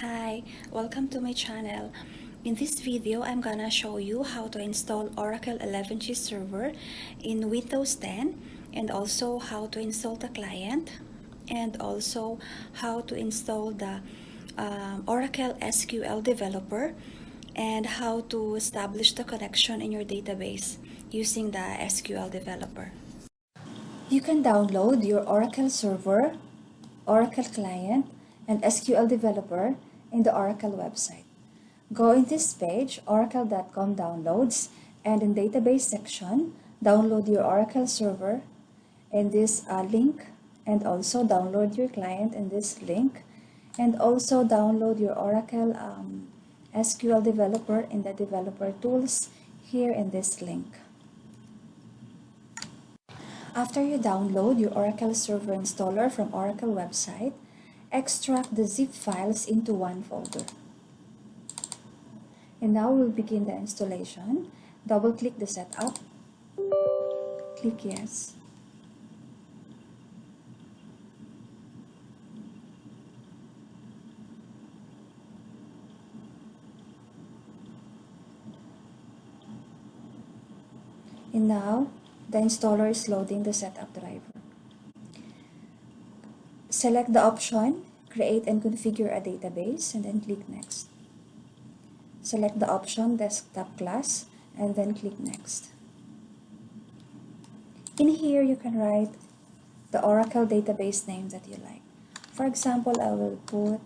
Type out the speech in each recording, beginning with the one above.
Hi, welcome to my channel. In this video, I'm gonna show you how to install Oracle 11g server in Windows 10 and also how to install the client and also how to install the Oracle SQL Developer and how to establish the connection in your database using the SQL Developer. You can download your Oracle server, Oracle client, and SQL Developer in the Oracle website. Go in this page, oracle.com downloads, and in database section, download your Oracle server in this link, and also download your client in this link, and also download your Oracle SQL Developer in the developer tools here in this link. After you download your Oracle Server installer from Oracle website, extract the zip files into one folder. And now we'll begin the installation. Double-click the setup. Click Yes. And now, the installer is loading the setup driver. Select the option, Create and Configure a Database, and then click Next. Select the option, Desktop Class, and then click Next. In here, you can write the Oracle database name that you like. For example, I will put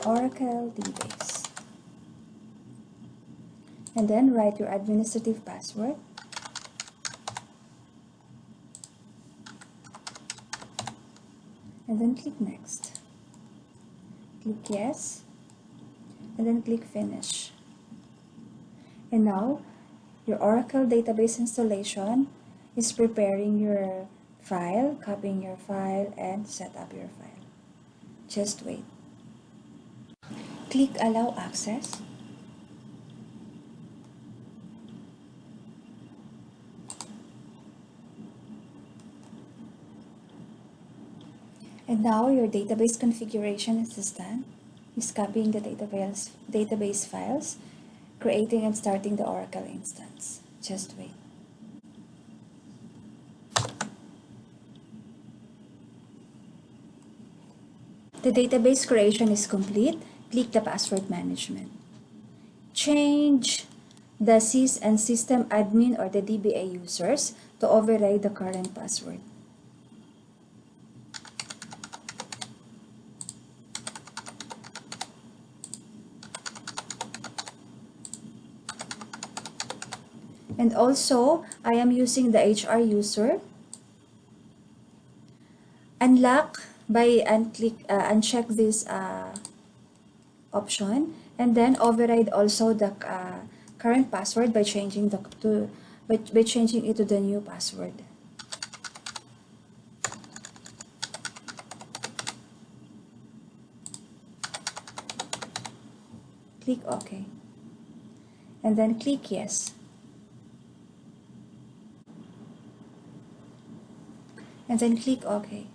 Oracle DBase. And then write your administrative password. And then click Next. Click Yes. And then click Finish. And now, your Oracle database installation is preparing your file, copying your file, and set up your file. Just wait. Click Allow Access. And now your database configuration assistant is copying the database files, creating and starting the Oracle instance. Just wait. The database creation is complete. Click the password management. Change the sys and system admin or the DBA users to override the current password. And also, I am using the HR user. Unlock by uncheck this option, and then override also the current password by changing it to the new password. Click OK, and then click Yes. And then click OK.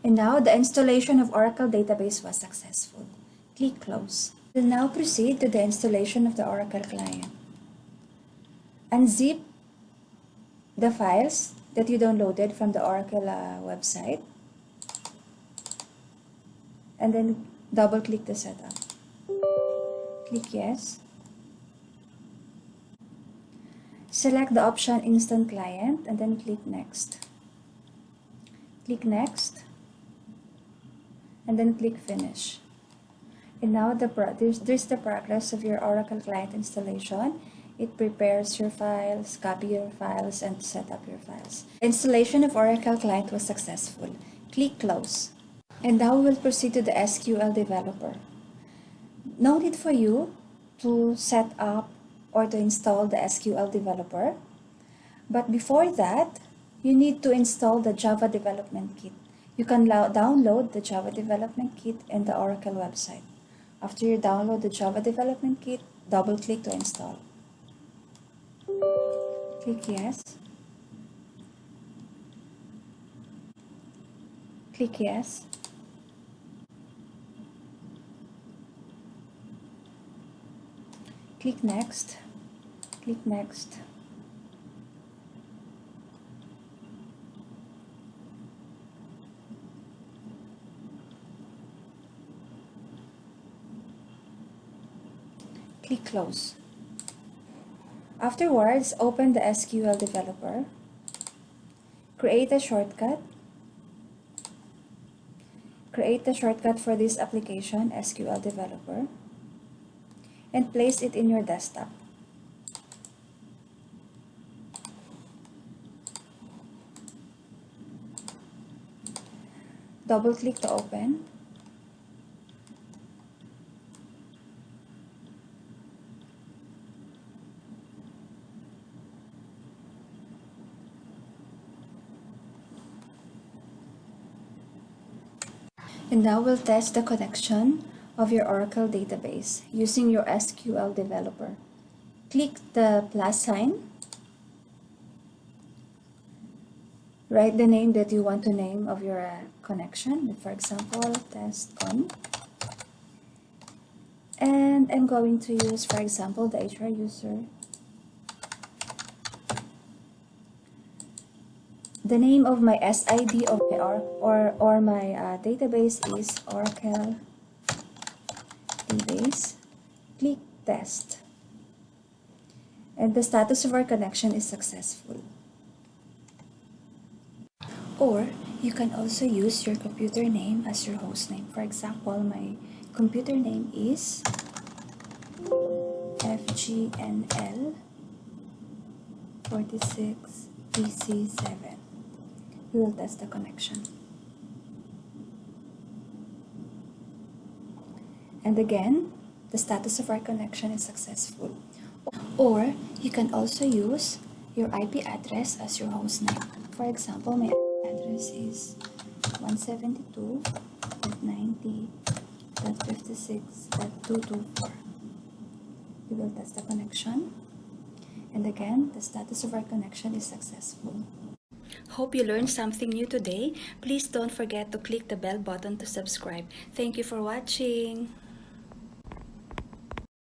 And now the installation of Oracle database was successful. Click Close. We'll now proceed to the installation of the Oracle client. Unzip the files that you downloaded from the Oracle website. And then double click the setup. Click Yes. Select the option Instant Client and then click Next. Click Next and then click Finish. And now there's the progress of your Oracle client installation. It prepares your files, copy your files, and set up your files. Installation of Oracle client was successful. Click Close. And now we'll proceed to the SQL Developer. No need for you to set up or to install the SQL Developer. But before that, you need to install the Java Development Kit. You can download the Java Development Kit in the Oracle website. After you download the Java Development Kit, double-click to install. Click Yes. Click yes. Click next. Click next. Click close. Afterwards, open the SQL Developer. Create a shortcut. Create the shortcut for this application, SQL Developer, and place it in your desktop. Double-click to open. And now we'll test the connection of your Oracle database using your SQL Developer. Click the plus sign. Write the name that you want to name of your connection. For example, test on. And I'm going to use, for example, the HR user. The name of my SID of my or my database is Oracle Database. Click test. And the status of our connection is successful. Or you can also use your computer name as your host name. For example, my computer name is FGNL 46 PC7. We will test the connection. And again, the status of our connection is successful. Or you can also use your IP address as your host name. For example, my address is 172.90.56.224. We will test the connection. And again, the status of our connection is successful. Hope you learned something new today. Please don't forget to click the bell button to subscribe. Thank you for watching.